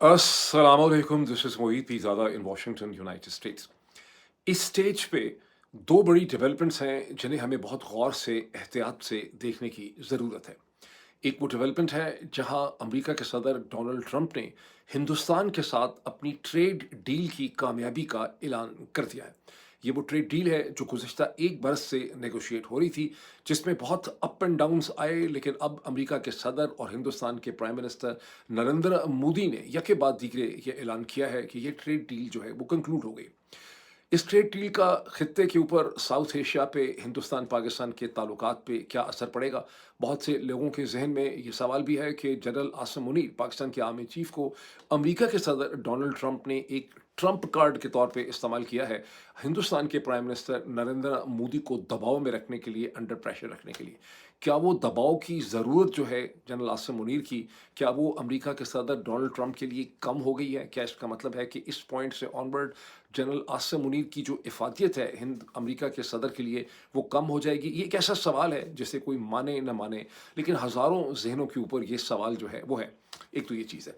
असलामुअलैकुम, this is Mohit Pirzada in Washington, United States. इस stage पे दो बड़ी डेवलपमेंट्स हैं जिन्हें हमें बहुत गौर से, एहतियात से देखने की ज़रूरत है। एक वो डेवलपमेंट है जहां अमेरिका के सदर डोनाल्ड ट्रंप ने हिंदुस्तान के साथ अपनी ट्रेड डील की कामयाबी का ऐलान कर दिया है। ये वो ट्रेड डील है जो गुज़िश्ता एक बरस से नेगोशिएट हो रही थी, जिसमें बहुत अप एंड डाउन्स आए, लेकिन अब अमेरिका के सदर और हिंदुस्तान के प्राइम मिनिस्टर नरेंद्र मोदी ने यके बाद दीगरे ये ऐलान किया है कि ये ट्रेड डील जो है वो कंक्लूड हो गई। इस ट्रेड डील का खित्ते के ऊपर, साउथ एशिया पे, हिंदुस्तान पाकिस्तान के ताल्लुकात पे क्या असर पड़ेगा? बहुत से लोगों के जहन में ये सवाल भी है कि जनरल आसिम मुनीर, पाकिस्तान के आर्मी चीफ को अमेरिका के सदर डोनाल्ड ट्रंप ने एक ट्रंप कार्ड के तौर पे इस्तेमाल किया है, हिंदुस्तान के प्राइम मिनिस्टर नरेंद्र मोदी को दबाव में रखने के लिए, अंडर प्रेशर रखने के लिए। क्या वो दबाव की ज़रूरत जो है जनरल आसिम मुनीर की, क्या वो अमेरिका के सदर डोनाल्ड ट्रंप के लिए कम हो गई है? क्या इसका मतलब है कि इस पॉइंट से ऑनवर्ड जनरल आसिम मुनीर की जो इफादियत है हिंद अमेरिका के सदर के लिए, वो कम हो जाएगी? ये एक ऐसा सवाल है जिसे कोई माने न माने, लेकिन हज़ारों ज़हनों के ऊपर ये सवाल जो है वो है। एक तो ये चीज़ है।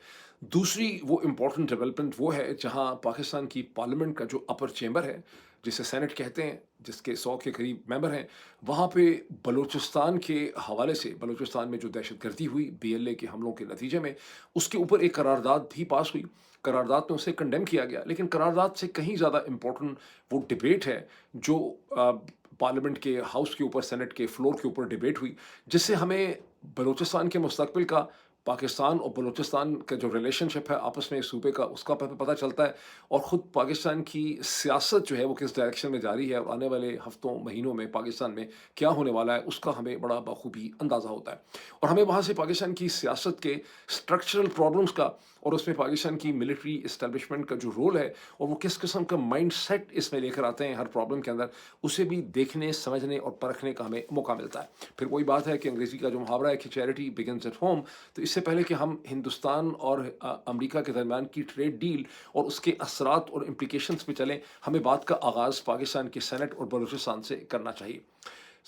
दूसरी वो इम्पोर्टेंट डेवलपमेंट वो है जहाँ पाकिस्तान की पार्लियामेंट का जो अपर चेंबर है, जिसे सेनेट कहते हैं, जिसके 100 के करीब मेंबर हैं, वहाँ पे बलूचिस्तान के हवाले से, बलूचिस्तान में जो दहशतगर्दी हुई बीएलए के हमलों के नतीजे में, उसके ऊपर एक करारदाद भी पास हुई। करारदाद में उसे कंडेम किया गया, लेकिन करारदाद से कहीं ज़्यादा इम्पोर्टेंट वो डिबेट है जो पार्लियामेंट के हाउस के ऊपर, सेनेट के फ्लोर के ऊपर डिबेट हुई, जिससे हमें बलूचिस्तान के मुस्तकबिल का, पाकिस्तान और बलूचिस्तान का जो रिलेशनशिप है आपस में इस सूबे का, उसका पता चलता है। और ख़ुद पाकिस्तान की सियासत जो है वो किस डायरेक्शन में जा रही है और आने वाले हफ्तों, महीनों में पाकिस्तान में क्या होने वाला है, उसका हमें बड़ा बखूबी अंदाज़ा होता है। और हमें वहाँ से पाकिस्तान की सियासत के स्ट्रक्चरल प्रॉब्लम्स का और उसमें पाकिस्तान की मिलिट्री इस्टेब्लिशमेंट का जो रोल है और वो किस किस्म का माइंड सेट इसमें लेकर आते हैं हर प्रॉब्लम के अंदर, उसे भी देखने, समझने और परखने का हमें मौका मिलता है। फिर वही बात है कि अंग्रेज़ी का जो मुहावरा है कि चैरिटी बिगिन्स एट होम, तो इससे पहले कि हम हिंदुस्तान और अमेरिका के दरमियान की ट्रेड डील और उसके असरात और इम्प्लीकेशंस पे चलें, हमें बात का आगाज़ पाकिस्तान के सेनेट और बलूचिस्तान से करना चाहिए।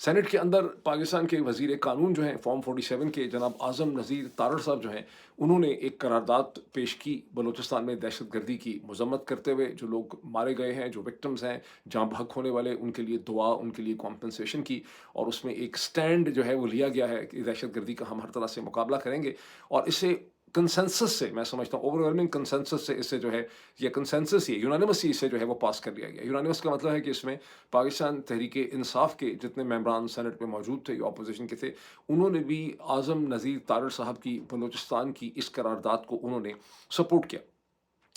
सेनेट के अंदर पाकिस्तान के वज़ीर कानून जो हैं, फॉर्म 47 के जनाब आज़म नज़ीर तारड़ साहब जो हैं, उन्होंने एक करारदाद पेश की बलूचिस्तान में दहशतगर्दी की मज़म्मत करते हुए। जो लोग मारे गए हैं, जो विक्टिम्स हैं, जाँ बहक होने वाले, उनके लिए दुआ, उनके लिए कॉम्पनसेशन की, और उसमें एक स्टैंड जो है वो लिया गया है कि दहशतगर्दी का हम हर तरह से मुकाबला करेंगे। और इसे कंसेंसस से, मैं समझता हूँ ओवरवेलमिंग कंसेंसस से, इसे जो है, ये कंसेंसस ही यूनानिमसली इसे जो है वो पास कर लिया गया। यूनानिमस का मतलब है कि इसमें पाकिस्तान तहरीके इंसाफ के जितने मेंबरान सेनेट में मौजूद थे, जो अपोजिशन के थे, उन्होंने भी आज़म नज़ीर तारड़ साहब की बलूचिस्तान की इस करारदाद को उन्होंने सपोर्ट किया।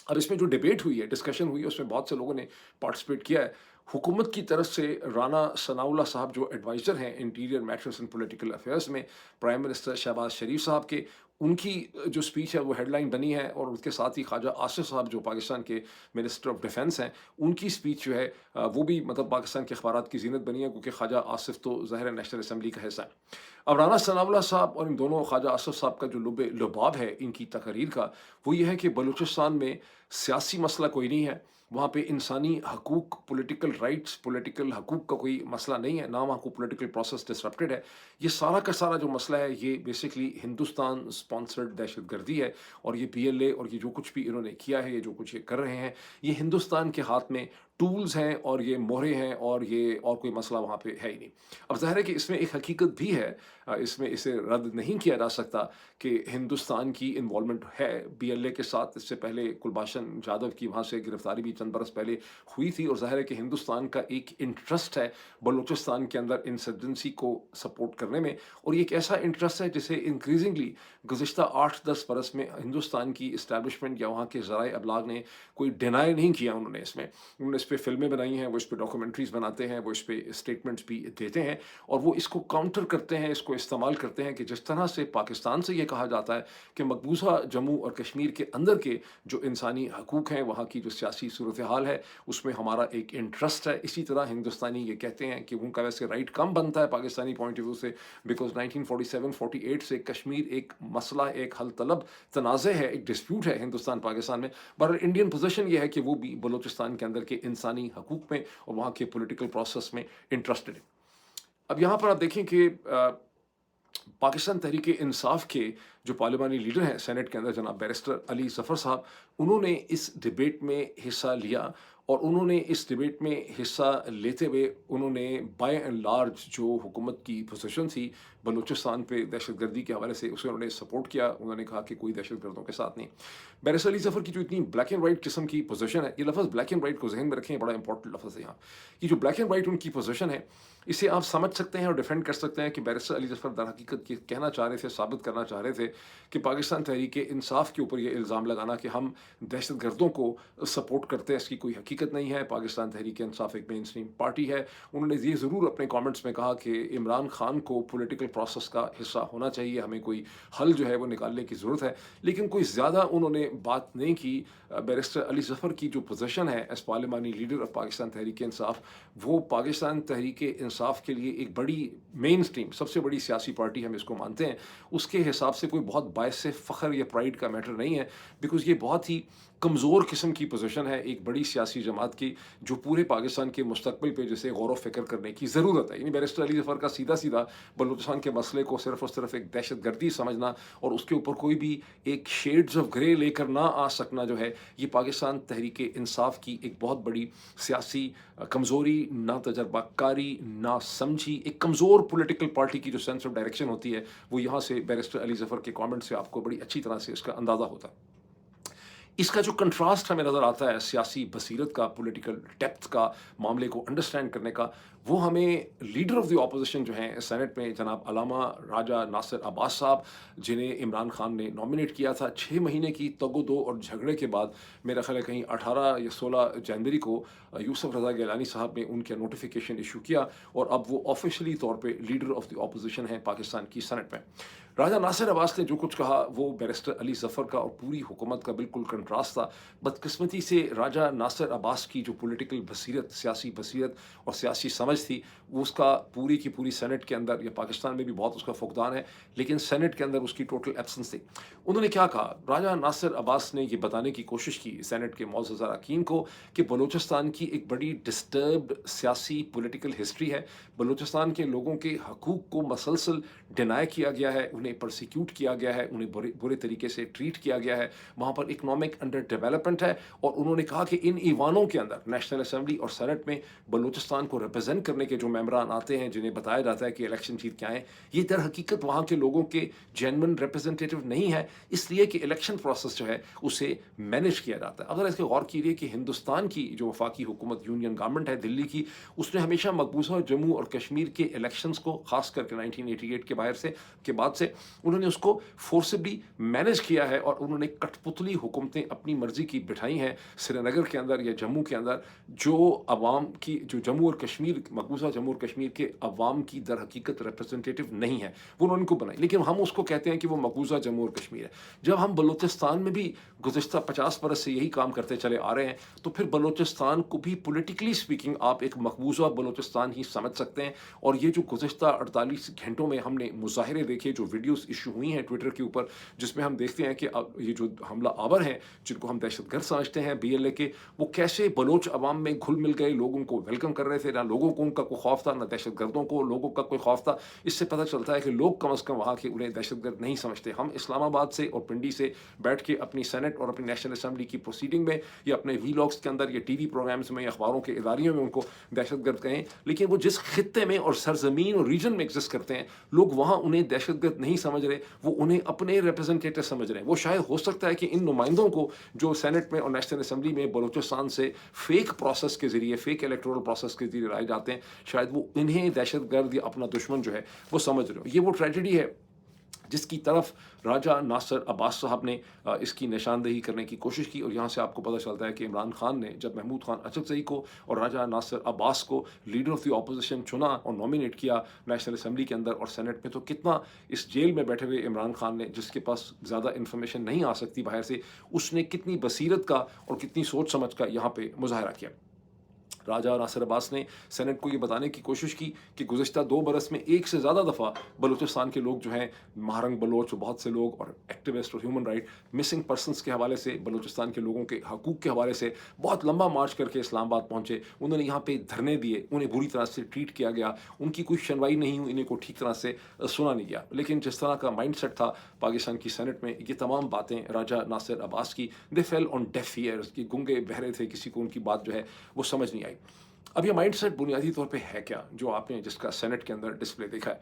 अब इसमें जो डिबेट हुई है, डिस्कशन हुई है, उसमें बहुत से लोगों ने पार्टिसिपेट किया है। हुकूमत की तरफ से राना सनाउल्लाह साहब जो एडवाइज़र हैं interior matters and political affairs में प्राइम मिनिस्टर शहबाज शरीफ साहब के, उनकी जो स्पीच है वो हेडलाइन बनी है। और उसके साथ ही ख्वाजा आसिफ साहब जो पाकिस्तान के मिनिस्टर ऑफ डिफेंस हैं, उनकी स्पीच जो है वो भी मतलब पाकिस्तान के अखबारात की ज़ीनत बनी है, क्योंकि ख्वाजा आसिफ तो ज़ाहिर है नेशनल असम्बली का हिस्सा है। अब राना सनाउल्लाह साहब और इन दोनों ख्वाजा आसिफ साहब का जो लुबाब है इनकी तकरीर का, वो ये है कि बलूचिस्तान में सियासी मसला कोई नहीं है, वहाँ पे इंसानी हकूक़, पॉलिटिकल राइट्स, पॉलिटिकल हकूक़ का कोई मसला नहीं है, ना वहाँ को पॉलिटिकल प्रोसेस डिसरप्टेड है। ये सारा का सारा जो मसला है, ये बेसिकली हिंदुस्तान स्पॉन्सर्ड दहशतगर्दी है। और ये पीएलए और ये जो कुछ भी इन्होंने किया है, ये जो कुछ ये कर रहे हैं, ये हिंदुस्तान के हाथ में टूल्स हैं और ये मोहरे हैं, और ये और कोई मसला वहाँ पे है ही नहीं। अब ज़ाहिर है कि इसमें एक हकीकत भी है, इसमें इसे रद्द नहीं किया जा सकता कि हिंदुस्तान की इन्वॉल्वमेंट है बीएलए के साथ। इससे पहले कुलभूषण जाधव की वहाँ से गिरफ्तारी भी चंद बरस पहले हुई थी, और ज़ाहिर है कि हिंदुस्तान का एक इंटरेस्ट है बलूचिस्तान के अंदर इंसर्जेंसी को सपोर्ट करने में। और ये एक ऐसा इंटरेस्ट है जिसे इंक्रीजिंगली गुज़िश्ता 8-10 बरस में हिंदुस्तान की इस्टेब्लिशमेंट या वहाँ के ज़राए अबलाग ने कोई डिनाई नहीं किया। उन्होंने इस पे फ़िल्में बनाई हैं, वो इस पे डॉक्यूमेंट्रीज़ बनाते हैं, वो इस पे स्टेटमेंट्स भी देते हैं, और वो इसको काउंटर करते हैं, इसको इस्तेमाल करते हैं कि जिस तरह से पाकिस्तान से ये कहा जाता है कि मकबूजा जम्मू और कश्मीर के अंदर के जो इंसानी हकूक़ हैं, वहाँ की जो सियासी सूरत हाल है, उसमें हमारा एक इंटरेस्ट है। इसी तरह हिंदुस्तानी ये कहते हैं कि उनका वैसे राइट कम बनता है पाकिस्तानी पॉइंट ऑफ व्यू से, बिकॉज़ 1947-48 से कश्मीर एक मसला, एक हल तलब तनाज़े है, एक डिस्प्यूट है हिंदुस्तान पाकिस्तान में। बहरहाल इंडियन पोजीशन ये है कि वो भी बलूचिस्तान के अंदर के इंसानी हकूक़ में और वहाँ के पॉलिटिकल प्रोसेस में इंटरेस्टेड है। अब यहाँ पर आप देखें कि पाकिस्तान तहरीक इंसाफ के جو پارلیمانی لیڈر ہیں سینٹ کے اندر جناب بیرسٹر علی ظفر صاحب، انہوں نے اس ڈبیٹ میں حصہ لیا، اور انہوں نے اس ڈبیٹ میں حصہ لیتے ہوئے انہوں نے بائی اینڈ لارج جو حکومت کی پوزیشن تھی بلوچستان پہ دہشت گردی کے حوالے سے، اسے انہوں نے سپورٹ کیا. انہوں نے کہا کہ کوئی دہشت گردوں کے ساتھ نہیں. بیرسٹر علی ظفر کی جو اتنی بلیک اینڈ وائٹ قسم کی پوزیشن ہے، یہ لفظ بلیک اینڈ وائٹ کو ذہن میں رکھیں، بڑا امپورٹنٹ لفظ ہے یہاں. یہ جو بلیک اینڈ وائٹ ان کی پوزیشن ہے، اسے آپ سمجھ سکتے ہیں اور ڈیفینڈ کر سکتے ہیں کہ بیرسٹر علی ظفر در حقیقت یہ کہنا چاہ رہے تھے، ثابت کرنا چاہ رہے تھے کہ پاکستان تحریک انصاف کے اوپر یہ الزام لگانا کہ ہم دہشت گردوں کو سپورٹ کرتے ہیں، اس کی کوئی حقیقت نہیں ہے. پاکستان تحریک انصاف ایک مین اسٹریم پارٹی ہے. انہوں نے یہ ضرور اپنے کامنٹس میں کہا کہ عمران خان کو پولیٹیکل پروسیس کا حصہ ہونا چاہیے، ہمیں کوئی حل جو ہے وہ نکالنے کی ضرورت ہے، لیکن کوئی زیادہ انہوں نے بات نہیں کی. بیرسٹر علی ظفر کی جو پوزیشن ہے ایز پارلیمانی لیڈر آف پاکستان تحریک انصاف، وہ پاکستان تحریک انصاف کے لیے ایک بڑی مین اسٹریم، سب سے بڑی سیاسی پارٹی ہم اس کو مانتے ہیں، اس کے حساب سے کوئی بہت باعث فخر یا پرائڈ کا میٹر نہیں ہے، بیکاز یہ بہت ہی کمزور قسم کی پوزیشن ہے ایک بڑی سیاسی جماعت کی جو پورے پاکستان کے مستقبل پہ جسے غور و فکر کرنے کی ضرورت ہے. یعنی بیرسٹر علی ظفر کا سیدھا سیدھا بلوچستان کے مسئلے کو صرف اور صرف ایک دہشت گردی سمجھنا اور اس کے اوپر کوئی بھی ایک شیڈز آف گرے لے کر نہ آ سکنا جو ہے، یہ پاکستان تحریک انصاف کی ایک بہت بڑی سیاسی کمزوری، نہ تجربہ کاری، نہ سمجھی، ایک کمزور پولیٹیکل پارٹی کی جو سینس آف ڈائریکشن ہوتی ہے، وہ یہاں سے بیرسٹر علی ظفر کے کامنٹ سے آپ کو بڑی اچھی طرح سے اس کا اندازہ ہوتا ہے. اس کا جو کنٹراسٹ ہمیں نظر آتا ہے سیاسی بصیرت کا، پولیٹیکل ڈیپتھ کا، معاملے کو انڈرسٹینڈ کرنے کا، وہ ہمیں لیڈر آف دی اپوزیشن جو ہیں سینٹ میں جناب علامہ راجہ ناصر عباس صاحب، جنہیں عمران خان نے نامنیٹ کیا تھا 6 مہینے کی تگ و دو اور جھگڑے کے بعد. میرا خیال ہے کہیں 18 یا 16 جنوری کو یوسف رضا گیلانی صاحب نے ان کے نوٹیفیکیشن ایشو کیا، اور اب وہ آفیشلی طور پہ لیڈر آف دی اپوزیشن ہیں پاکستان کی سینٹ میں. راجہ ناصر عباس نے جو کچھ کہا وہ بیرسٹر علی ظفر کا اور پوری حکومت کا بالکل کنٹراسٹ تھا. بدقسمتی سے راجہ ناصر عباس کی جو پولیٹیکل بصیرت، سیاسی بصیرت اور سیاسی سمجھ تھی، وہ اس کا پوری کی پوری سینٹ کے اندر یا پاکستان میں بھی بہت اس کا فقدان ہے، لیکن سینٹ کے اندر اس کی ٹوٹل ایبسنس تھی. انہوں نے کیا کہا؟ راجہ ناصر عباس نے یہ بتانے کی کوشش کی سینٹ کے معزز اراکین کو کہ بلوچستان کی ایک بڑی ڈسٹربڈ سیاسی پولیٹیکل ہسٹری ہے. بلوچستان کے لوگوں کے حقوق کو مسلسل ڈینائی کیا گیا ہے، انہیں پرسیکیوٹ کیا گیا ہے، انہیں برے طریقے سے ٹریٹ کیا گیا ہے. وہاں پر اکنامک انڈر ڈیولپمنٹ ہے، اور انہوں نے کہا کہ ان ایوانوں کے اندر نیشنل اسمبلی اور سینٹ میں بلوچستان کو ریپرزینٹ کرنے کے جو ممبران آتے ہیں، جنہیں بتایا جاتا ہے کہ الیکشن جیت کے آئیں، یہ در حقیقت وہاں کے لوگوں کے جینون ریپرزینٹیو نہیں ہے، اس لیے کہ الیکشن پروسیس جو ہے اسے مینیج کیا جاتا ہے. اگر اس کے غور کیجیے کہ ہندوستان کی جو وفاقی حکومت یونین گورنمنٹ ہے دلی کی، اس نے ہمیشہ مقبوضہ جموں اور کشمیر کے الیکشنز کو، خاص کر کے 1988 کے بعد سے انہوں نے اس کو فورسبلی مینیج کیا ہے، اور انہوں نے کٹ پتلی حکومتیں اپنی مرضی کی بٹھائی ہیں سری نگر کے اندر یا جموں کے اندر، جو عوام کی، جو جموں اور کشمیر، مقبوضہ جموں اور کشمیر کے عوام کی در حقیقت ریپرزنٹیٹیو نہیں ہے، وہ انہوں نے کو بنائی. لیکن ہم اس کو کہتے ہیں کہ وہ مقبوضہ جموں اور کشمیر ہے. جب ہم بلوچستان میں بھی گزشتہ 50 برس سے یہی کام کرتے چلے آ رہے ہیں، تو پھر بلوچستان کو بھی پولیٹیکلی سپیکنگ آپ ایک مقبوضہ بلوچستان ہی سمجھ سکتے ہیں. اور یہ جو گزشتہ 48 گھنٹوں میں ہم نے مظاہرے دیکھے، جو ویڈیوز ایشو ہوئی ہیں ٹویٹر کے اوپر، جس میں ہم دیکھتے ہیں کہ یہ جو حملہ آور ہیں جن کو ہم دہشت گرد سمجھتے ہیں BLA کے، وہ کیسے بلوچ عوام میں گھل مل گئے، لوگوں کو ویلکم کر رہے تھے. نہ لوگوں کو ان کا کوئی خوف تھا، نہ دہشت گردوں کو لوگوں کا کوئی خوف تھا. اس سے پتہ چلتا ہے کہ لوگ کم از کم وہاں کے انہیں دہشت گرد نہیں سمجھتے. ہم اسلام آباد سے اور پنڈی سے بیٹھ کے اپنی سینٹ اور اپنی نیشنل اسمبلی کی پروسیڈنگ میں یا اپنے ویلاگس کے اندر یا ٹی وی پروگرامز میں یا اخباروں کے اداریوں میں ان کو دہشت گرد کہیں، لیکن وہ جس خطے میں اور سرزمین اور ریجن میں ایگزسٹ کرتے ہیں، لوگ وہاں انہیں دہشت گرد نہیں سمجھ رہے، وہ انہیں اپنے ریپرزنٹیٹو سمجھ رہے ہیں. وہ شاید ہو سکتا ہے کہ ان نمائندوں کو جو سینٹ میں اور نیشنل اسمبلی میں بلوچستان سے فیک پروسیس کے ذریعے، فیک الیکٹورل پروسیس کے ذریعے لائے جاتے ہیں، شاید وہ انہیں دہشت گرد یا اپنا دشمن جو ہے وہ سمجھ رہے ہو. یہ وہ ٹریجڈی ہے جس کی طرف راجہ ناصر عباس صاحب نے اس کی نشاندہی کرنے کی کوشش کی. اور یہاں سے آپ کو پتہ چلتا ہے کہ عمران خان نے جب محمود خان اچکزئی کو اور راجہ ناصر عباس کو لیڈر آف دی اپوزیشن چنا اور نامنیٹ کیا نیشنل اسمبلی کے اندر اور سینٹ میں، تو کتنا اس جیل میں بیٹھے ہوئے عمران خان نے، جس کے پاس زیادہ انفارمیشن نہیں آ سکتی باہر سے، اس نے کتنی بصیرت کا اور کتنی سوچ سمجھ کا یہاں پہ مظاہرہ کیا. راجہ ناصر عباس نے سینٹ کو یہ بتانے کی کوشش کی کہ گزشتہ 2 برس میں ایک سے زیادہ دفعہ بلوچستان کے لوگ جو ہیں مہرنگ بلوچ بہت سے لوگ اور ایکٹیوسٹ اور ہیومن رائٹ مسنگ پرسنس کے حوالے سے بلوچستان کے لوگوں کے حقوق کے حوالے سے بہت لمبا مارچ کر کے اسلام آباد پہنچے. انہوں نے یہاں پہ دھرنے دیے, انہیں بری طرح سے ٹریٹ کیا گیا, ان کی کوئی سنوائی نہیں ہوئی, انہیں کو ٹھیک طرح سے سنا نہیں گیا. لیکن جس طرح کا مائنڈ سیٹ تھا پاکستان کی سینٹ میں, یہ تمام باتیں راجہ ناصر عباس کی دے فیل آن ڈیف ایئرز, کی گنگے بہرے تھے, کسی کو ان کی بات جو ہے وہ سمجھ نہیں آئی. اب یہ مائنڈ سیٹ بنیادی طور پہ ہے کیا جو آپ نے جس کا سینٹ کے اندر ڈسپلے دیکھا ہے؟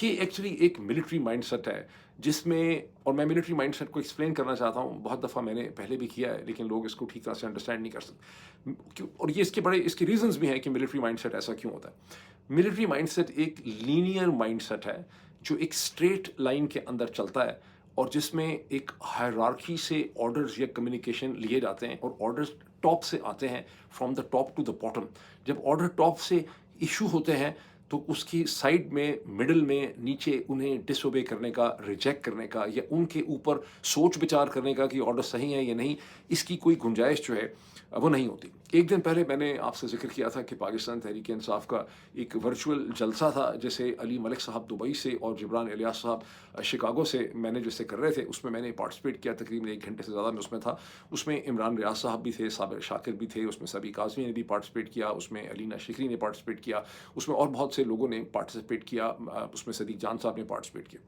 یہ ایکچولی ایک ملٹری مائنڈ سیٹ ہے جس میں, اور میں ملٹری مائنڈ سیٹ کو ایکسپلین کرنا چاہتا ہوں, بہت دفعہ میں نے پہلے بھی کیا ہے لیکن لوگ اس کو ٹھیک طرح سے انڈرسٹینڈ نہیں کر سکتے, اور یہ اس کے ریزنز بھی ہیں کہ ملٹری مائنڈ سیٹ ایسا کیوں ہوتا ہے. ملٹری مائنڈ سیٹ ایک لینئر مائنڈ سیٹ ہے جو ایک اسٹریٹ لائن کے اندر چلتا ہے, اور جس میں ایک ہائرارکی سے آرڈرز یا کمیونیکیشن لیے جاتے ہیں, اور آرڈرز ٹاپ سے آتے ہیں, from the top to the bottom. جب آرڈر ٹاپ سے ایشو ہوتے ہیں تو اس کی سائڈ میں, مڈل میں, نیچے انہیں ڈس اوبے کرنے کا, ریجیکٹ کرنے کا, یا ان کے اوپر سوچ بچار کرنے کا کہ آرڈر صحیح ہے یا نہیں, اس کی کوئی گنجائش جو ہے وہ نہیں ہوتی. ایک دن پہلے میں نے آپ سے ذکر کیا تھا کہ پاکستان تحریک انصاف کا ایک ورچوئل جلسہ تھا جیسے علی ملک صاحب دبئی سے اور جبران الیاس صاحب شکاگو سے مینیج سے کر رہے تھے. اس میں نے پارٹیسپیٹ کیا, تقریباً 1 گھنٹے سے زیادہ میں اس میں تھا. اس میں عمران ریاض صاحب بھی تھے, صابر شاکر بھی تھے, اس میں سبی کاظمی نے بھی پارٹیسپیٹ کیا, اس میں علینا شکری نے پارٹیسپیٹ کیا, اس میں اور بہت سے لوگوں نے پارٹیسپیٹ کیا, اس میں صدیق جان صاحب نے پارٹیسپیٹ کیا.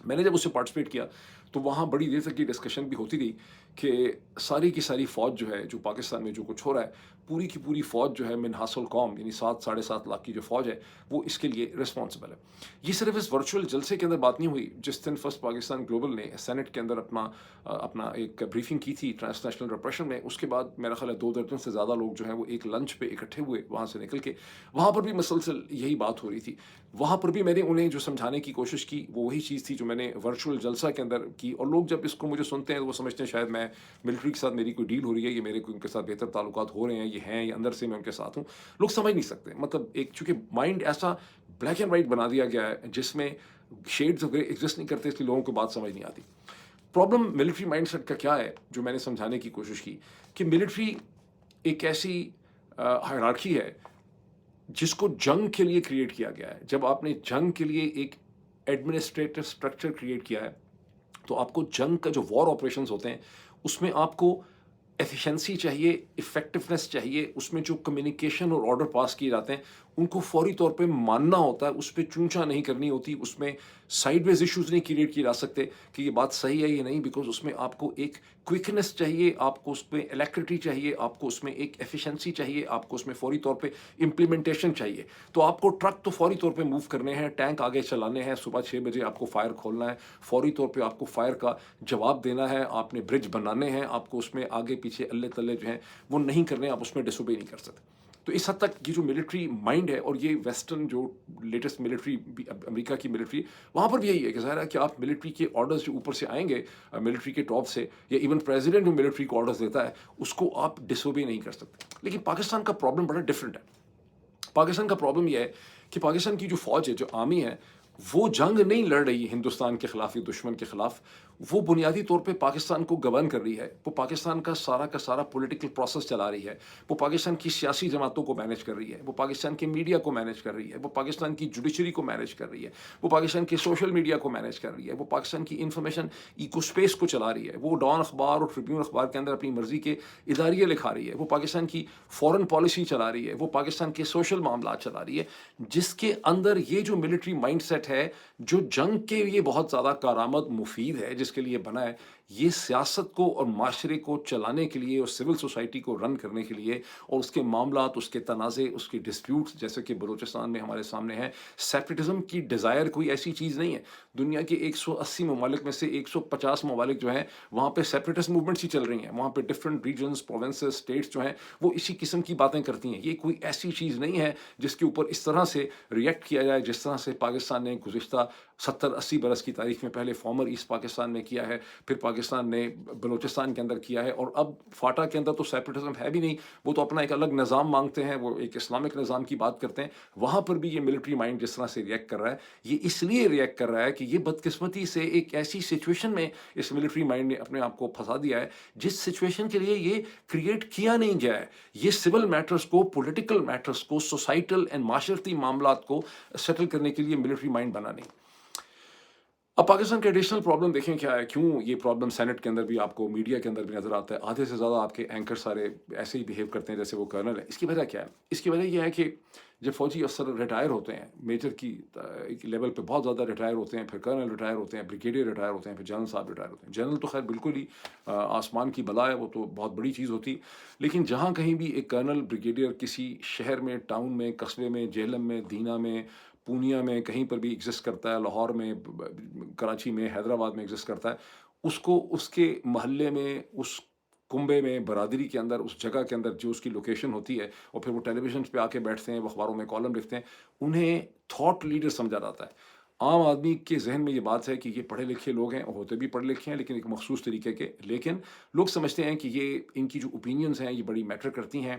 میں نے جب اس سے پارٹیسپیٹ کیا تو وہاں بڑی دیر تک یہ ڈسکشن بھی ہوتی رہی کہ ساری کی ساری فوج جو ہے, جو پاکستان میں جو کچھ ہو رہا ہے, پوری کی پوری فوج جو ہے من حاصل قوم, یعنی 7-7.5 لاکھ کی جو فوج ہے وہ اس کے لیے رسپانسبل ہے. یہ صرف اس ورچوئل جلسے کے اندر بات نہیں ہوئی. جس دن فرسٹ پاکستان گلوبل نے سینٹ کے اندر اپنا ایک بریفنگ کی تھی ٹرانسنیشنل ریپریشن میں, اس کے بعد میرا خیال ہے 2 درجن سے زیادہ لوگ جو ہیں وہ ایک لنچ پہ اکٹھے ہوئے وہاں سے نکل کے. وہاں پر بھی مسلسل یہی بات ہو رہی تھی. وہاں پر بھی میں نے انہیں جو سمجھانے کی کوشش کی وہ وہی چیز تھی جو میں نے ورچوئل جلسہ کے اندر کی. اور لوگ جب اس کو مجھے سنتے ہیں تو وہ سمجھتے ہیں شاید میں ملٹری کے ساتھ میری کوئی ڈیل ہو رہی ہے, یہ میرے کو ان کے ساتھ بہتر تعلقات ہو رہے ہیں, یہ ہیں, یہ اندر سے میں ان کے ساتھ ہوں. لوگ سمجھ نہیں سکتے, مطلب ایک چونکہ مائنڈ ایسا بلیک اینڈ وائٹ بنا دیا گیا ہے جس میں شیڈز وغیرہ ایگزسٹ نہیں کرتے, اس لیے لوگوں کو بات سمجھ نہیں آتی. پرابلم ملٹری مائنڈ سیٹ کا کیا ہے جو میں نے سمجھانے کی کوشش کی کہ ملٹری ایک ایسی ہائرارکی ہے جس کو جنگ کے لیے کریٹ کیا گیا ہے. جب آپ نے جنگ کے لیے ایک ایڈمنسٹریٹو اسٹرکچر کریٹ کیا ہے تو آپ کو جنگ کا جو وار آپریشنز ہوتے ہیں اس میں آپ کو ایفیشنسی چاہیے, افیکٹونیس چاہیے, اس میں جو کمیونیکیشن اور آرڈر پاس کیے جاتے ہیں ان کو فوری طور پہ ماننا ہوتا ہے, اس پہ چونچا نہیں کرنی ہوتی, اس میں سائڈ ویز ایشوز نہیں کریٹ کیے جا سکتے کہ یہ بات صحیح ہے یہ نہیں, بیکاز اس میں آپ کو ایک کوئکنس چاہیے, آپ کو اس میں الیکٹریٹی چاہیے, آپ کو اس میں ایک ایفیشنسی چاہیے, آپ کو اس میں فوری طور پہ امپلیمنٹیشن چاہیے. تو آپ کو ٹرک تو فوری طور پہ موو کرنے ہیں, ٹینک آگے چلانے ہیں, صبح 6 بجے آپ کو فائر کھولنا ہے, فوری طور پہ آپ کو فائر کا جواب دینا ہے, آپ نے برج بنانے ہیں, آپ کو اس میں آگے پیچھے اللہ تلے جو ہیں وہ نہیں کرنے, آپ اس میں ڈس اوبے نہیں کر سکتے. تو اس حد تک یہ جو ملٹری مائنڈ ہے, اور یہ ویسٹرن جو لیٹسٹ ملٹری امریکہ کی ملٹری, وہاں پر بھی یہی ہے کہ ظاہر ہے کہ آپ ملٹری کے آرڈرز جو اوپر سے آئیں گے ملٹری کے ٹاپ سے, یا ایون پریزیڈنٹ جو ملٹری کو آرڈرز دیتا ہے اس کو آپ ڈس اوبے نہیں کر سکتے. لیکن پاکستان کا پرابلم بڑا ڈفرینٹ ہے. پاکستان کا پرابلم یہ ہے کہ پاکستان کی جو فوج ہے, جو آرمی ہے, وہ جنگ نہیں لڑ رہی ہے ہندوستان کے خلاف یا دشمن کے خلاف, وہ بنیادی طور پہ پاکستان کو گورن کر رہی ہے, وہ پاکستان کا سارا پولیٹیکل پروسیس چلا رہی ہے, وہ پاکستان کی سیاسی جماعتوں کو مینیج کر رہی ہے, وہ پاکستان کے میڈیا کو مینیج کر رہی ہے, وہ پاکستان کی جوڈیشری کو مینیج کر رہی ہے, وہ پاکستان کے سوشل میڈیا کو مینیج کر رہی ہے, وہ پاکستان کی انفارمیشن ایکو اسپیس کو چلا رہی ہے, وہ ڈان اخبار اور ٹریبیون اخبار کے اندر اپنی مرضی کے اداریے لکھا رہی ہے, وہ پاکستان کی فورن پالیسی چلا رہی ہے, وہ پاکستان کے سوشل معاملات چلا رہی ہے, جس کے اندر یہ جو ملٹری مائنڈ سیٹ ہے جو جنگ کے لیے بہت زیادہ کارآمد مفید ہے, جس کے لیے بنا ہے, یہ سیاست کو اور معاشرے کو چلانے کے لیے اور سول سوسائٹی کو رن کرنے کے لیے, اور اس کے معاملات, اس کے تنازع, اس کے ڈسپیوٹس جیسے کہ بلوچستان میں ہمارے سامنے ہیں. سیپریٹزم کی ڈیزائر کوئی ایسی چیز نہیں ہے. دنیا کے 180 ممالک میں سے 150 ممالک جو ہیں وہاں پہ سیپریٹسٹ موومنٹس ہی چل رہی ہیں, وہاں پہ ڈفرینٹ ریجنز, پروونسز, اسٹیٹس جو ہیں وہ اسی قسم کی باتیں کرتی ہیں. یہ کوئی ایسی چیز نہیں ہے جس کے اوپر اس طرح سے ریئیکٹ کیا جائے جس طرح سے پاکستان نے گزشتہ 70-80 برس کی تاریخ میں پہلے فارمر ایسٹ پاکستان میں کیا ہے, پھر پاکستان نے بلوچستان کے اندر کیا ہے، اور اب فاٹا کے اندر تو سیپریٹزم ہے بھی نہیں، وہ تو اپنا ایک الگ نظام مانگتے ہیں، وہ ایک اسلامک نظام کی بات کرتے ہیں۔ وہاں پر بھی یہ ملٹری مائنڈ جس طرح سے ریئیکٹ کر رہا ہے، یہ اس لیے ریئیکٹ کر رہا ہے کہ یہ بدقسمتی سے ایک ایسی سچویشن میں اس ملٹری مائنڈ نے اپنے آپ کو پھنسا دیا ہے جس سچویشن کے لیے یہ کریٹ کیا نہیں گیا ہے۔ یہ سول میٹرز کو، پولیٹیکل میٹرز کو، سوسائٹل اینڈ معاشرتی معاملات کو سیٹل کرنے کے لیے ملٹری مائنڈ بنا نہیں۔ اب پاکستان کا ایڈیشنل پرابلم دیکھیں کیا ہے، کیوں یہ پرابلم سینٹ کے اندر بھی آپ کو، میڈیا کے اندر بھی نظر آتا ہے، آدھے سے زیادہ آپ کے اینکر سارے ایسے ہی بیہیو کرتے ہیں جیسے وہ کرنل ہے۔ اس کی وجہ کیا ہے؟ اس کی وجہ یہ ہے کہ جب فوجی افسر ریٹائر ہوتے ہیں میجر کی لیول پہ، بہت زیادہ ریٹائر ہوتے ہیں، پھر کرنل ریٹائر ہوتے ہیں، بریگیڈیئر ریٹائر ہوتے ہیں، پھر جنرل صاحب ریٹائر ہوتے ہیں۔ جنرل تو خیر بالکل ہی آسمان کی بلا ہے، وہ تو بہت بڑی چیز ہوتی، لیکن جہاں کہیں بھی ایک کرنل بریگیڈیئر کسی شہر میں، ٹاؤن میں، قصبے میں، جہلم میں، دینا میں، پونیا میں، کہیں پر بھی ایگزسٹ کرتا ہے، لاہور میں، کراچی میں، حیدرآباد میں ایگزسٹ کرتا ہے، اس کو اس کے محلے میں، اس کنبے میں، برادری کے اندر، اس جگہ کے اندر جو اس کی لوکیشن ہوتی ہے، اور پھر وہ ٹیلی ویژن پہ آ کے بیٹھتے ہیں، وہ اخباروں میں کالم لکھتے ہیں، انہیں تھاٹ لیڈر سمجھا جاتا ہے۔ عام آدمی کے ذہن میں یہ بات ہے کہ یہ پڑھے لکھے لوگ ہیں، ہوتے بھی پڑھے لکھے ہیں لیکن ایک مخصوص طریقے کے، لیکن لوگ سمجھتے ہیں کہ یہ ان کی جو اوپینینز ہیں یہ بڑی میٹر کرتی ہیں،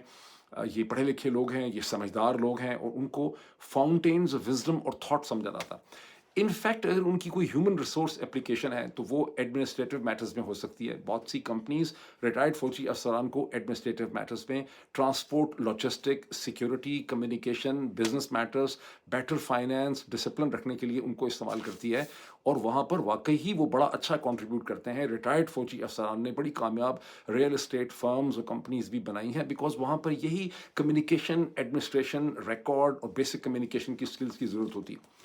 یہ پڑھے لکھے لوگ ہیں، یہ سمجھدار لوگ ہیں، اور ان کو فاؤنٹینز آف وزڈم اور تھاٹ سمجھا جاتا ہے۔ ان فیکٹ اگر ان کی کوئی ہیومن ریسورس اپلیکیشن ہے تو وہ ایڈمنسٹریٹو میٹرز میں ہو سکتی ہے۔ بہت سی کمپنیز ریٹائرڈ فوجی افسران کو ایڈمنسٹریٹو میٹرز میں، transport, logistic, security, communication, business matters, better finance, discipline رکھنے کے لیے ان کو استعمال کرتی ہے، اور وہاں پر واقعی ہی وہ بڑا اچھا کنٹریبیوٹ کرتے ہیں۔ ریٹائرڈ فوجی افسران نے بڑی کامیاب ریئل اسٹیٹ فرمز اور کمپنیز بھی بنائی ہیں، بیکاز وہاں پر یہی کمیونیکیشن، ایڈمنسٹریشن، ریکارڈ اور بیسک کمیونیکیشن کی سکلز کی ضرورت ہوتی ہے۔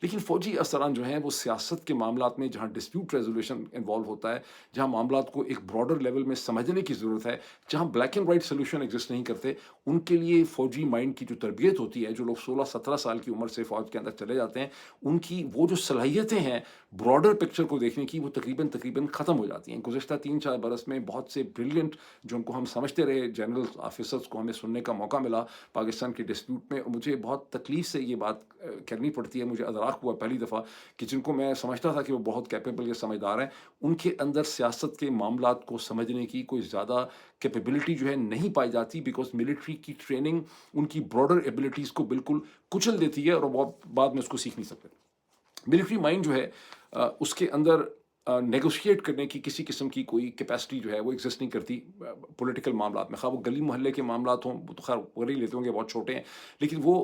لیکن فوجی افسران جو ہیں وہ سیاست کے معاملات میں، جہاں ڈسپیوٹ ریزولوشن انوالو ہوتا ہے، جہاں معاملات کو ایک براڈر لیول میں سمجھنے کی ضرورت ہے، جہاں black and white solution exist نہیں کرتے، ان کے لیے فوجی مائنڈ کی جو تربیت ہوتی ہے، جو لوگ 16-17 سال کی عمر سے فوج کے اندر چلے جاتے ہیں، ان کی وہ جو صلاحیتیں ہیں براڈر پکچر کو دیکھنے کی، وہ تقریباً ختم ہو جاتی ہیں۔ گزشتہ 3-4 برس میں بہت سے بریلینٹ، جو ان کو ہم سمجھتے رہے جنرل آفیسرس کو ہمیں سننے کا موقع ملا پاکستان کے ڈسپیوٹ میں، مجھے بہت تکلیف سے یہ بات کرنی پڑتی ہے، مجھے ادراک ہوا پہلی دفعہ کہ جن کو میں سمجھتا تھا کہ وہ بہت کیپیبل یا سمجھدار ہیں، ان کے اندر سیاست کے معاملات کو سمجھنے کی کوئی زیادہ کیپیبلٹی جو ہے نہیں پائی جاتی، بیکاز ملٹری کی ٹریننگ ان کی براڈر ایبلٹیز کو بالکل کچل دیتی ہے، اور وہ بعد میں اس کو سیکھ نہیں سکتے۔ ملٹری مائنڈ جو ہے اس کے اندر نیگوشیٹ کرنے کی کسی قسم کی کوئی کیپیسٹی جو ہے وہ ایگزسٹ نہیں کرتی پولیٹیکل معاملات میں، خواہ وہ گلی محلے کے معاملات ہوں، وہ تو خیر کر ہی لیتے ہوں گے، بہت چھوٹے ہیں، لیکن وہ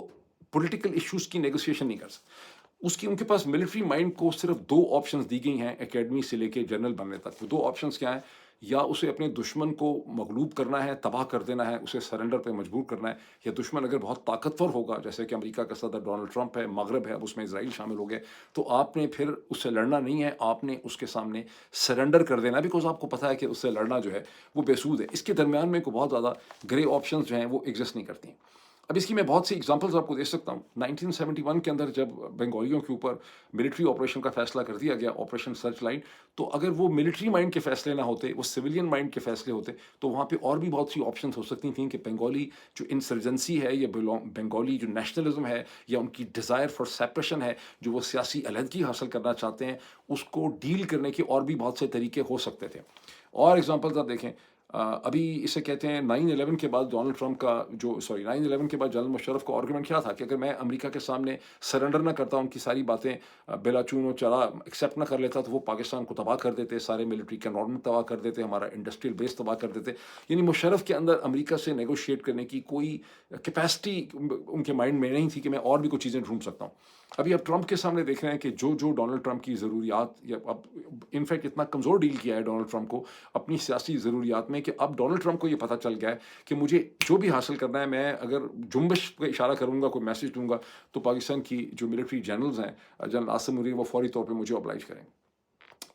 پولیٹیکل ایشوز کی نیگوسیشن نہیں کر سکتے۔ ان کے پاس ملٹری مائنڈ کو صرف 2 آپشنز دی گئی ہیں اکیڈمی سے لے کے جنرل بننے تک۔ وہ 2 آپشنز کیا ہیں؟ یا اسے اپنے دشمن کو مغلوب کرنا ہے، تباہ کر دینا ہے، اسے سرنڈر پہ مجبور کرنا ہے، یا دشمن اگر بہت طاقتور ہوگا، جیسے کہ امریکہ کا صدر ڈونلڈ ٹرمپ ہے، مغرب ہے، اب اس میں اسرائیل شامل ہو گئے، تو آپ نے پھر اس سے لڑنا نہیں ہے، آپ نے اس کے سامنے سرنڈر کر دینا ہے، بیکاز آپ کو پتہ ہے کہ اس سے لڑنا جو ہے وہ بے سود ہے۔ اس کے درمیان میں کوئی بہت زیادہ گرے آپشنز جو ہیں وہ ایگزسٹ نہیں کرتی ہیں۔ اب اس کی میں بہت سی ایگزامپلز آپ کو دے سکتا ہوں۔ 1971 کے اندر جب بنگالیوں کے اوپر ملٹری آپریشن کا فیصلہ کر دیا گیا، آپریشن سرچ لائٹ، تو اگر وہ ملٹری مائنڈ کے فیصلے نہ ہوتے، وہ سویلین مائنڈ کے فیصلے ہوتے، تو وہاں پہ اور بھی بہت سی آپشنز ہو سکتی تھیں کہ بنگالی جو انسرجنسی ہے، یا بنگالی جو نیشنلزم ہے، یا ان کی ڈیزائر فار سیپریشن ہے، جو وہ سیاسی علیحدگی حاصل کرنا چاہتے ہیں، اس کو ڈیل کرنے کے اور بھی بہت سے طریقے ہو سکتے تھے۔ اور ایگزامپلز آپ دیکھیں، ابھی اسے کہتے ہیں 9/11 کے بعد ڈونلڈ ٹرمپ کا 9/11 کے بعد جنرل مشرف کا آرگومنٹ کیا تھا کہ اگر میں امریکہ کے سامنے سرنڈر نہ کرتا، ان کی ساری باتیں بلا چون و چلا ایکسیپٹ نہ کر لیتا، تو وہ پاکستان کو تباہ کر دیتے، سارے ملٹری کا انوائرمنٹ تباہ کر دیتے، ہمارا انڈسٹریل بیس تباہ کر دیتے۔ یعنی مشرف کے اندر امریکہ سے نیگوشیٹ کرنے کی کوئی کیپیسٹی ان کے مائنڈ میں نہیں تھی کہ میں اور بھی کچھ چیزیں ڈھونڈ سکتا ہوں۔ ابھی اب ٹرمپ کے سامنے دیکھ رہے ہیں کہ جو ڈونلڈ ٹرمپ کی ضروریات، یا اب انفیکٹ اتنا کمزور ڈیل کیا ہے ڈونلڈ ٹرمپ کو اپنی سیاسی ضروریات میں، کہ اب ڈونلڈ ٹرمپ کو یہ پتہ چل گیا ہے کہ مجھے جو بھی حاصل کرنا ہے، میں اگر جنبش پہ اشارہ کروں گا، کوئی میسج دوں گا، تو پاکستان کی جو ملٹری جنرلز ہیں، جنرل عاصم منیر، وہ فوری طور پہ مجھے اوبلائج کریں۔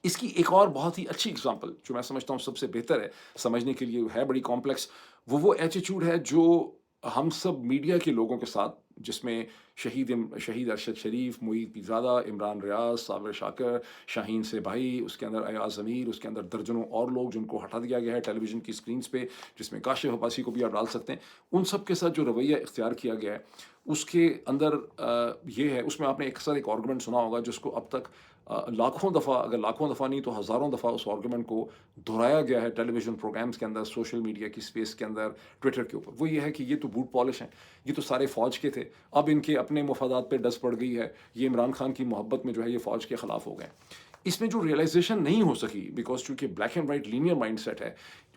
اس کی ایک اور بہت ہی اچھی اگزامپل جو میں سمجھتا ہوں سب سے بہتر ہے سمجھنے کے لیے، ہے بڑی کمپلیکس، وہ ایٹیچیوڈ ہے جو ہم سب میڈیا کے لوگوں کے ساتھ، جس میں شہید ارشد شریف، معید پیرزادہ، عمران ریاض، صابر شاکر، شاہین سے بھائی، اس کے اندر ایاز ضمیر، اس کے اندر درجنوں اور لوگ جن کو ہٹا دیا گیا ہے ٹیلی ویژن کی اسکرینز پہ، جس میں کاشف عباسی کو بھی آپ ڈال سکتے ہیں، ان سب کے ساتھ جو رویہ اختیار کیا گیا ہے، اس کے اندر یہ ہے، اس میں آپ نے اکثر ایک آرگومنٹ سنا ہوگا جس کو اب تک लाखों दफ़ा, अगर लाखों दफ़ा नहीं तो हज़ारों दफ़ा उस आर्गुमेंट को दोहराया गया है टेलीविज़न प्रोग्राम्स के अंदर, सोशल मीडिया की स्पेस के अंदर, ट्विटर के ऊपर। वो ये है कि ये तो बूट पॉलिश हैं, ये तो सारे फ़ौज के थे, अब इनके अपने मफादात पे डस पड़ गई है, ये इमरान खान की मोहब्बत में जो है ये फ़ौज के ख़िलाफ़ हो गए। इसमें जो रियलाइजेशन नहीं हो सकी, बिकॉज चूंकि black and white linear mindset है,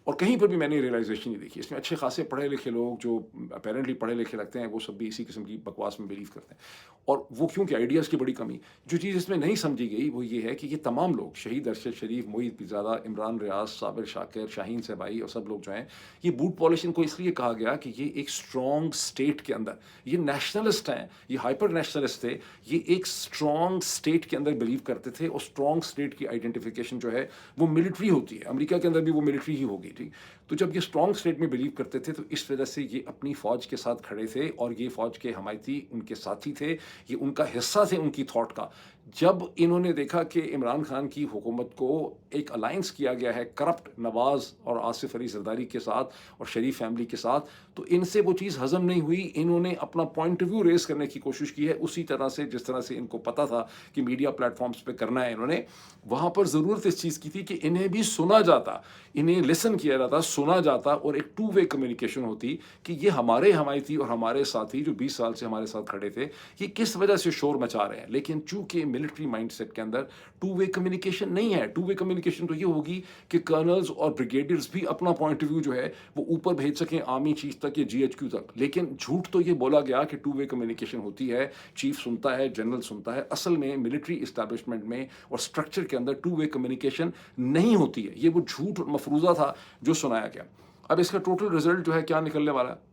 और कहीं पर भी मैंने रियलाइजेशन नहीं देखी। इसमें अच्छे खासे पढ़े लिखे लोग जो अपेरेंटली पढ़े लिखे लगते हैं, वो सब भी इसी किस्म की बकवास में बिलीव करते हैं। और वो क्योंकि आइडियाज़ की बड़ी कमी, जो चीज़ इसमें नहीं समझी गई वो ये है कि ये तमाम लोग, शहीद अरशद शरीफ, मोईद पिज़ादा, इमरान रियाज, साबिर शाकिर, शाहीन सहबाई और सब लोग जो हैं, ये बूट पॉलिश इनको इसलिए कहा गया कि ये एक स्ट्रॉन्ग स्टेट के अंदर, ये नेशनलिस्ट हैं, ये हाइपर नेशनलिस्ट थे, ये एक स्ट्रॉन्ग स्टेट के अंदर बिलीव करते थे, और स्ट्रॉन्ग स्टेट की आइडेंटिफिकेशन जो है वो मिलिट्री होती है। अमेरिका के अंदर भी वो मिलिट्री ही होगी, ठीक। तो जब ये स्ट्रॉन्ग स्टेट में बिलीव करते थे, तो इस वजह से ये अपनी फ़ौज के साथ खड़े थे, और ये फ़ौज के हमायती उनके साथी थे, ये उनका हिस्सा थे उनकी थॉट का। जब इन्होंने देखा कि इमरान खान की हुकूमत को एक अलायंस किया गया है करप्ट नवाज़ और आसिफ अली जरदारी के साथ और शरीफ फैमिली के साथ, तो इनसे वो चीज़ हज़म नहीं हुई। इन्होंने अपना पॉइंट ऑफ व्यू रेस करने की कोशिश की है, उसी तरह से जिस तरह से इनको पता था कि मीडिया प्लेटफॉर्म्स पे करना है इन्होंने, वहाँ पर ज़रूरत इस चीज़ की थी कि इन्हें भी सुना जाता, इन्हें लिसन किया जाता, सुना जाता, और एक टू वे कम्युनिकेशन होती कि ये हमारे हमायती और हमारे साथी जो 20 साल से हमारे साथ खड़े थे, ये किस वजह से शोर मचा रहे हैं। लेकिन चूंकि मिलिट्री माइंडसेट के अंदर टू वे कम्युनिकेशन नहीं है। टू वे कम्युनिकेशन तो ये होगी कि कर्नल्स और ब्रिगेडियर्स भी अपना पॉइंट ऑफ व्यू जो है वो ऊपर भेज सकें, आर्मी चीफ तक या जीएचक्यू तक। लेकिन झूठ तो ये बोला गया कि टू वे कम्युनिकेशन होती है, चीफ सुनता है, जनरल सुनता है। असल में मिलिट्री इस्टेब्लिशमेंट में और स्ट्रक्चर के अंदर टू वे कम्युनिकेशन नहीं होती है। ये वो झूठ और मफरूज़ा था जो सुनाया गया। अब इसका टोटल रिजल्ट जो है क्या निकलने वाला है?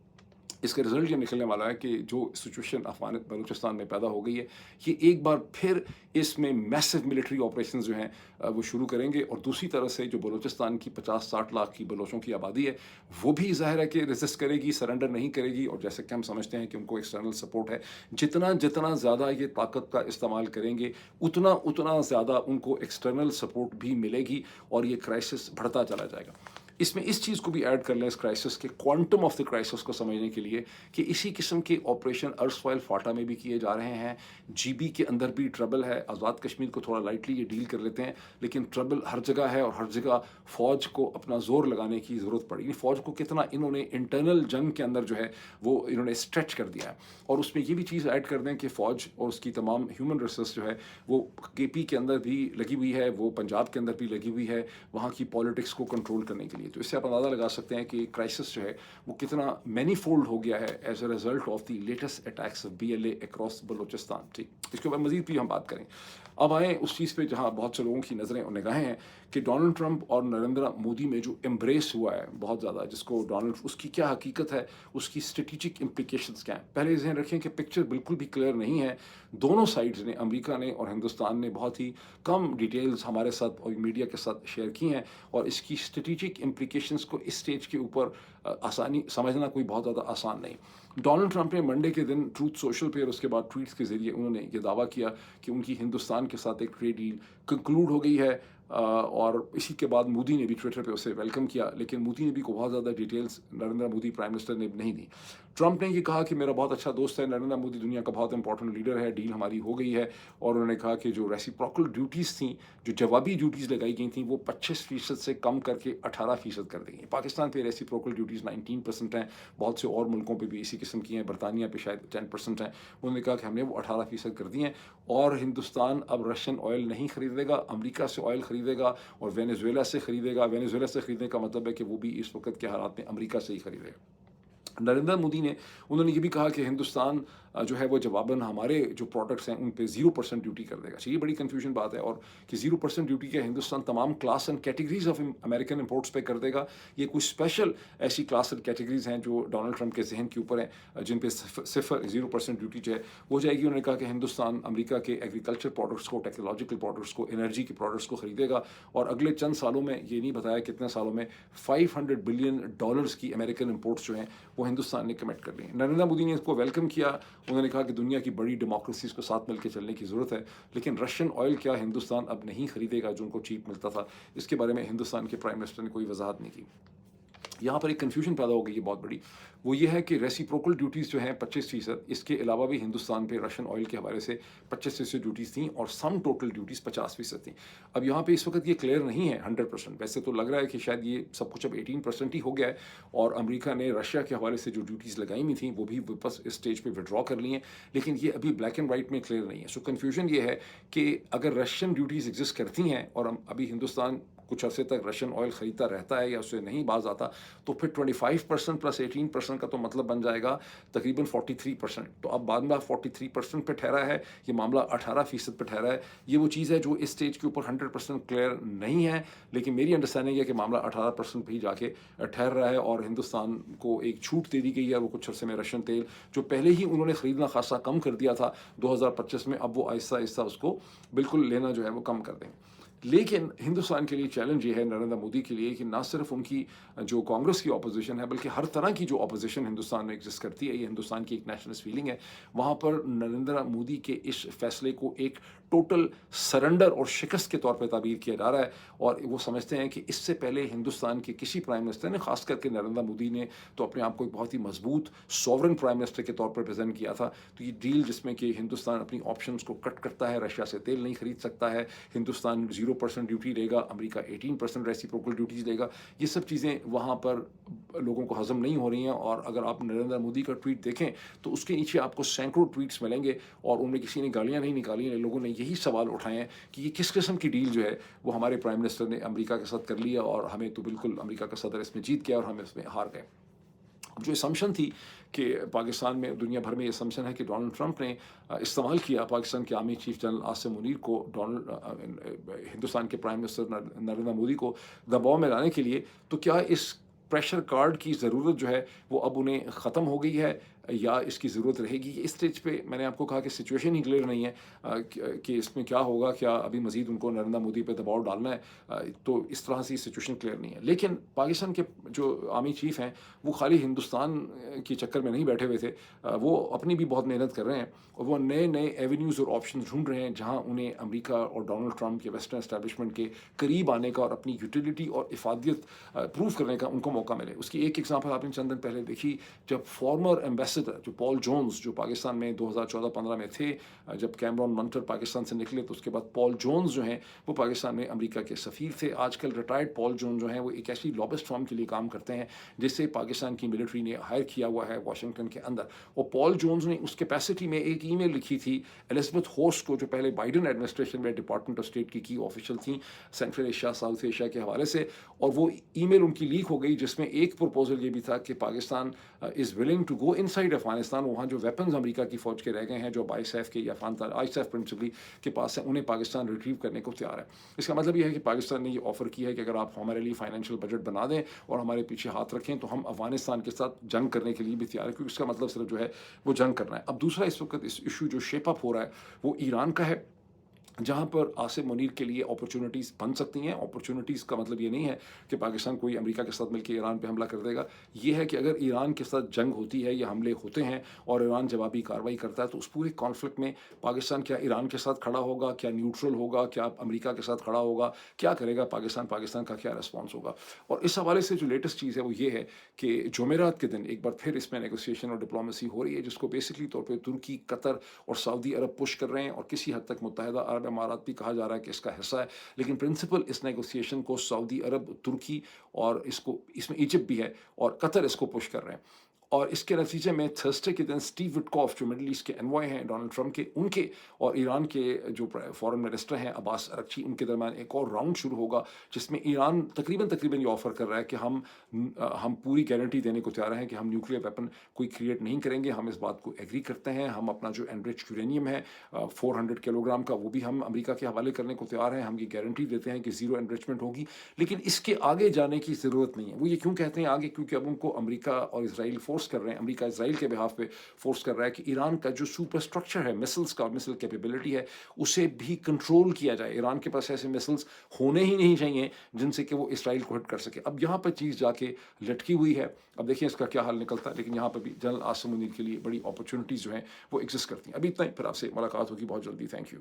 इसका रिजल्ट ये निकलने वाला है कि जो सिचुएशन अफगान बलूचिस्तान में पैदा हो गई है, ये एक बार फिर इसमें मैसिव मिलिट्री ऑपरेशंस जो हैं वो शुरू करेंगे। और दूसरी तरफ से जो बलूचिस्तान की 50-60 लाख की बलोचों की आबादी है, वो भी ज़ाहिर है कि रेजिस्ट करेगी, सरेंडर नहीं करेगी। और जैसे कि हम समझते हैं कि उनको एक्सटर्नल सपोर्ट है, जितना जितना ज़्यादा ये ताकत का इस्तेमाल करेंगे, उतना उतना ज़्यादा उनको एक्सटर्नल सपोर्ट भी मिलेगी, और ये क्राइसिस बढ़ता चला जाएगा। इसमें इस चीज़ को भी ऐड कर लें, इस क्राइसिस के क्वांटम ऑफ द क्राइसिस को समझने के लिए, कि इसी किस्म के ऑपरेशन अर्सवाइल फाटा में भी किए जा रहे हैं। जीबी के अंदर भी ट्रबल है। आज़ाद कश्मीर को थोड़ा लाइटली ये डील कर लेते हैं, लेकिन ट्रबल हर जगह है, और हर जगह फ़ौज को अपना जोर लगाने की ज़रूरत पड़ी। फ़ौज को कितना इन्होंने इंटरनल जंग के अंदर जो है वो इन्होंने स्ट्रेच कर दिया है। और उसमें ये भी चीज़ ऐड कर दें कि फ़ौज और उसकी तमाम ह्यूमन रिसोर्स जो है वो केपी के अंदर भी लगी हुई है, वो पंजाब के अंदर भी लगी हुई है, वहाँ की पॉलिटिक्स को कंट्रोल करने के लिए। तो इससे आप अंदाज़ा लगा सकते हैं कि क्राइसिस जो है वो कितना मैनीफोल्ड हो गया है as a result of the latest attacks of BLA across Balochistan. ठीक, इसके ऊपर मज़ीद भी हम बात करें। अब आए उस चीज़ पे जहाँ बहुत से लोगों की नज़रें और निगाहें हैं कि डोनाल्ड ट्रंप और नरेंद्र मोदी में जो एम्ब्रेस हुआ है बहुत ज़्यादा, जिसको डोनाल्ड, उसकी क्या हकीकत है, उसकी स्ट्रेटिजिक इम्प्लिकेशंस क्या हैं। पहले ध्यान रखें कि पिक्चर बिल्कुल भी क्लियर नहीं है। दोनों साइड्स ने, अमेरिका ने और हिंदुस्तान ने, बहुत ही कम डिटेल्स हमारे साथ और मीडिया के साथ शेयर की हैं, और इसकी स्ट्रेटिजिक इम्प्लिकेशंस को इस स्टेज के ऊपर आसानी समझना कोई बहुत ज़्यादा आसान नहीं। डोनाल्ड ट्रंप ने मंडे के दिन ट्रूथ सोशल पे और उसके बाद ट्वीट्स के ज़रिए उन्होंने ये दावा किया कि उनकी हिंदुस्तान के साथ एक ट्रेड डील कंक्लूड हो गई है। और इसी के बाद मोदी ने भी ट्विटर पे उसे वेलकम किया, लेकिन मोदी ने भी को बहुत ज़्यादा details Narendra Modi prime minister ने नहीं दी। ट्रंप ने ये कहा कि मेरा बहुत अच्छा दोस्त है नरेंद्र मोदी, दुनिया का बहुत इंपॉर्टेंट लीडर है, डील हमारी हो गई है। और उन्होंने कहा कि जो रेसिप्रोकल ड्यूटीज़ थी, जो जवाबी ड्यूटीज़ लगाई गई थी, वो 25% से कम करके 18% कर दी गई। पाकिस्तान पे रेसिप्रोकल ड्यूटीज़ 19% हैं, बहुत से और मुल्कों पे भी इसी किस्म की हैं, बरतानिया पे शायद 10% हैं। उन्होंने कहा कि हमने वो 18% कर दी हैं, और हिंदुस्तान अब रशियन ऑयल नहीं खरीदेगा, अमेरिका से ऑयल खरीदेगा और वेनेजुएला से खरीदेगा। वेनेजुएला से खरीदने का मतलब है कि वो भी इस वक्त के हालात में अमेरिका से ही खरीदेगा। नरेंद्र मोदी ने, उन्होंने ये भी कहा कि हिंदुस्तान जो है वो जवाबन हमारे जो प्रोडक्ट्स हैं उन पे 0% ड्यूटी कर देगा। ये बड़ी कन्फ्यूजन बात है, और कि 0% ड्यूटी के हिंदुस्तान तमाम class and categories of American imports पे कर देगा। ये कुछ स्पेशल ऐसी क्लास एंड कैटेगरीज हैं जो डोनाल्ड ट्रंप के जहन के ऊपर हैं, जिन पे सिर्फ 0% ड्यूटी जो है वो जाएगी। उन्होंने कहा कि हिंदुस्तान अमेरिका के एग्रीकल्चर प्रोडक्ट्स को, टेक्नोलॉजिकल प्रोडक्ट्स को, एनर्जी के प्रोडक्ट्स को खरीदेगा, और अगले चंद सालों में, ये नहीं बताया कितने सालों में, $500 बिलियन की अमेरिकन इंपोर्ट्स जो हैं वो हिंदुस्तान ने कमिट कर ली। नरेंद्र मोदी ने इसको वेलकम किया। उन्होंने कहा कि दुनिया की बड़ी डेमोक्रेसीज को साथ मिलकर चलने की ज़रूरत है, लेकिन रशियन ऑयल क्या हिंदुस्तान अब नहीं खरीदेगा जो उनको चीप मिलता था। इसके बारे में हिंदुस्तान के प्राइम मिनिस्टर ने कोई वजाहत नहीं की। यहाँ पर एक कन्फ्यूजन पैदा हो गई है बहुत बड़ी, वो ये है कि रेसिप्रोकल ड्यूटीज़ जो हैं 25%, इसके अलावा भी हिंदुस्तान पे रशियन ऑयल के हवाले से 25% ड्यूटीज़ थी और सम टोटल ड्यूटीज़ 50% थी। अब यहाँ पे इस वक्त ये क्लियर नहीं है 100%, वैसे तो लग रहा है कि शायद ये सब कुछ अब 18% ही हो गया है और अमेरिका ने रशिया के हवाले से जो ड्यूटीज़ लगाई हुई थी वो भी वापस इस स्टेज पे विड्रॉ कर ली हैं, लेकिन ये अभी ब्लैक एंड वाइट में क्लियर नहीं है। सो कन्फ्यूजन ये है कि अगर रशियन ड्यूटीज़ एग्जिस्ट करती हैं और अभी हिंदुस्तान कुछ अरसे तक रशियन ऑयल ख़रीदता रहता है या उससे नहीं बाज आता, तो फिर 25% प्लस 18% का तो मतलब बन जाएगा तकरीबन 43%। तो अब बाद में 43% पे ठहरा है, ये मामला 18% पे ठहरा है। ये वो चीज़ है जो इस स्टेज के ऊपर 100% क्लियर नहीं है, लेकिन मेरी अंडरस्टैंडिंग है कि मामला 18% पे ही जाके ठहर रहा है और हिंदुस्तान को एक छूट दे दी गई है। वो कुछ अरसे में रशियन तेल जो पहले ही उन्होंने ख़रीदना खासा कम कर दिया था 2025 में, अब वो आहिस्ता आहिस्ता उसको बिल्कुल लेना जो है वो कम कर देंगे। लेकिन हिंदुस्तान के लिए चैलेंज ये है, नरेंद्र मोदी के लिए, कि ना सिर्फ उनकी जो कांग्रेस की ऑपोजिशन है बल्कि हर तरह की जो ऑपोजिशन हिंदुस्तान में एग्जिस्ट करती है, ये हिंदुस्तान की एक नेशनलिस्ट फीलिंग है, वहाँ पर नरेंद्र मोदी के इस फैसले को एक टोटल सरेंडर और शिकस्त के तौर पर ताबीर किया जा रहा है और वो समझते हैं कि इससे पहले हिंदुस्तान के किसी प्राइम मिनिस्टर ने, खास करके नरेंद्र मोदी ने तो अपने आप को एक बहुत ही मजबूत सॉवरन प्राइम मिनिस्टर के तौर पर प्रेजेंट किया था। तो ये डील जिसमें कि हिंदुस्तान अपनी ऑप्शंस को कट करता है, रशिया से तेल नहीं खरीद सकता है, हिंदुस्तान 0% ड्यूटी लेगा, अमेरिका 18% रेसिप्रोकल ड्यूटीज़ लेगा, ये सब चीज़ें वहाँ पर लोगों को हजम नहीं हो रही हैं। और अगर आप नरेंद्र मोदी का ट्वीट देखें तो उसके नीचे आपको सैकड़ों ट्वीट्स मिलेंगे और उनमें किसी ने गालियाँ नहीं निकाली हैं, लोगों ने यही सवाल उठाए हैं कि ये किस किस्म की डील जो है वो हमारे प्राइम मिनिस्टर ने अमेरिका के साथ कर लिया और हमें तो बिल्कुल अमेरिका का सदर इसमें जीत गया और हम इसमें हार गए। अब जो असम्पशन थी कि पाकिस्तान में, दुनिया भर में ये असम्पशन है कि डोनाल्ड ट्रंप ने इस्तेमाल किया पाकिस्तान के army chief general Asim Munir को हिंदुस्तान के प्राइम मिनिस्टर नरेंद्र मोदी को दबाव में लाने के लिए, तो क्या इस प्रेशर कार्ड की ज़रूरत जो है वो अब उन्हें ख़त्म हो गई है या इसकी ज़रूरत रहेगी? इस स्टेज पे मैंने आपको कहा कि सिचुएशन ही क्लियर नहीं है कि इसमें क्या होगा, क्या अभी मज़ीद उनको नरेंद्र मोदी पे दबाव डालना है, तो इस तरह से सिचुएशन क्लियर नहीं है। लेकिन पाकिस्तान के जो आर्मी चीफ़ हैं वो खाली हिंदुस्तान के चक्कर में नहीं बैठे हुए थे, वो अपनी भी बहुत मेहनत कर रहे हैं और वो नए नए एवेन्यूज़ और ऑप्शन ढूंढ रहे हैं जहाँ उन्हें अमेरिका और डोनाल्ड ट्रंप के वेस्टर्न एस्टैब्लिशमेंट के करीब आने का और अपनी यूटिलिटी और इफादियत प्रूव करने का उनको मौका मिले। उसकी एक एग्जाम्पल आपने चंद दिन पहले देखी, जब फॉर्मर एम्बेसडर जो पॉल जोन्स, जो पाकिस्तान में 2014-15 में थे, जब कैमरॉन मंटर पाकिस्तान से निकले तो उसके बाद पॉल जोन्स जो हैं वो पाकिस्तान में अमेरिका के सफ़ीर थे। आजकल रिटायर्ड पॉल जोन्स जो हैं वो एक ऐसी लॉबिस्ट फर्म के लिए काम करते हैं जिससे पाकिस्तान की मिलिट्री ने हायर किया हुआ है वाशिंगटन के अंदर। और पॉल जोन्स ने उस कैपेसिटी में एक ईमेल लिखी थी एलिजाबेथ होस्ट को, जो पहले बाइडन एडमिनिस्ट्रेशन में डिपार्टमेंट ऑफ स्टेट की ऑफिशियल थी सेंट्रल एशिया साउथ एशिया के हवाले से, और वो ईमेल उनकी लीक हो गई जिसमें एक प्रपोजल ये भी था कि Pakistan is willing to go inside Afghanistan, वहाँ जो वेपन्स अमेरिका की फ़ौज के रह गए हैं जो आईसैफ के या आईसैफ प्रिंसिपली के पास है, उन्हें पाकिस्तान रिट्रीव करने को तैयार है। इसका मतलब ये है कि पाकिस्तान ने ये ऑफ़र किया है कि अगर आप हमारे लिए फाइनेंशियल बजट बना दें और हमारे पीछे हाथ रखें तो हम अफगानिस्तान के साथ जंग करने के लिए भी तैयार है, क्योंकि इसका मतलब सिर्फ जो है वो जंग करना है। अब दूसरा इस वक्त इस इशू जो शेप अप हो रहा है वो ईरान का है, जहाँ पर आसिम मुनीर के लिए अपॉर्चुनिटीज़ बन सकती हैं। अपॉर्चुनिटीज़ का मतलब ये नहीं है कि पाकिस्तान कोई अमेरिका के साथ मिलकर ईरान पे हमला कर देगा। ये है कि अगर ईरान के साथ जंग होती है या हमले होते हैं और ईरान जवाबी कार्रवाई करता है तो उस पूरे कॉन्फ्लिक्ट में पाकिस्तान क्या ईरान के साथ खड़ा होगा, क्या न्यूट्रल होगा, क्या अमेरिका के साथ खड़ा होगा, क्या करेगा पाकिस्तान, पाकिस्तान का क्या रिस्पॉन्स होगा। और इस हवाले से जो लेटेस्ट चीज़ है वो ये है कि जुमेरात के दिन एक बार फिर इसमें नेगोशिएशन और डिप्लोमेसी हो रही है, जिसको बेसिकली तौर पर तुर्की, कतर और सऊदी अरब पुश कर रहे हैं और किसी हद तक मुत्तहिदा अरब अमारात भी कहा जा रहा है कि इसका हिस्सा है। लेकिन प्रिंसिपल इस नेगोशिएशन को सऊदी अरब, तुर्की और इसमें इजिप्ट भी है और कतर इसको पुश कर रहे हैं। और इसके नतीजे में थर्सडे के दिन स्टीव विटकॉफ जो मिडल ईस्ट के एनवॉय हैं डोनाल्ड ट्रंप के, उनके और ईरान के जो फॉरेन मिनिस्टर हैं अब्बास अरगची, उनके दरमियान एक और राउंड शुरू होगा जिसमें ईरान तकरीबन ये ऑफर कर रहा है कि हम पूरी गारंटी देने को तैयार हैं कि हम न्यूक्लियर वेपन कोई क्रिएट नहीं करेंगे, हम इस बात को एग्री करते हैं, हम अपना जो एनरिच यूरेनियम है 400 किलोग्राम का वो भी हम अमेरिका के हवाले करने को तैयार हैं, हम ये गारंटी देते हैं कि ज़ीरो एनरिचमेंट होगी। लेकिन इसके आगे जाने की ज़रूरत नहीं है। वो ये क्यों कहते हैं आगे, क्योंकि अब उनको अमेरिका और इसराइल फोर्स कर रहे हैं, अमेरिका इसराइल के बिहाफ पे फोर्स कर रहा है कि ईरान का जो सुपर स्ट्रक्चर है मिसाइल्स का, मिसाइल कैपेबिलिटी है, उसे भी कंट्रोल किया जाए। ईरान के पास ऐसे मिसाइल्स होने ही नहीं चाहिए जिनसे कि वो इसराइल को हिट कर सके। अब यहाँ पर चीज़ जाके लटकी हुई है, अब देखिए इसका क्या हाल निकलता है। लेकिन यहाँ पर भी जनरल आसिम मुनीर के लिए बड़ी अपॉर्चुनिटीज़ जो हैं वो एग्जिस्ट करती हैं। अभी इतना ही, फिर आपसे मुलाकात होगी बहुत जल्दी। Thank you.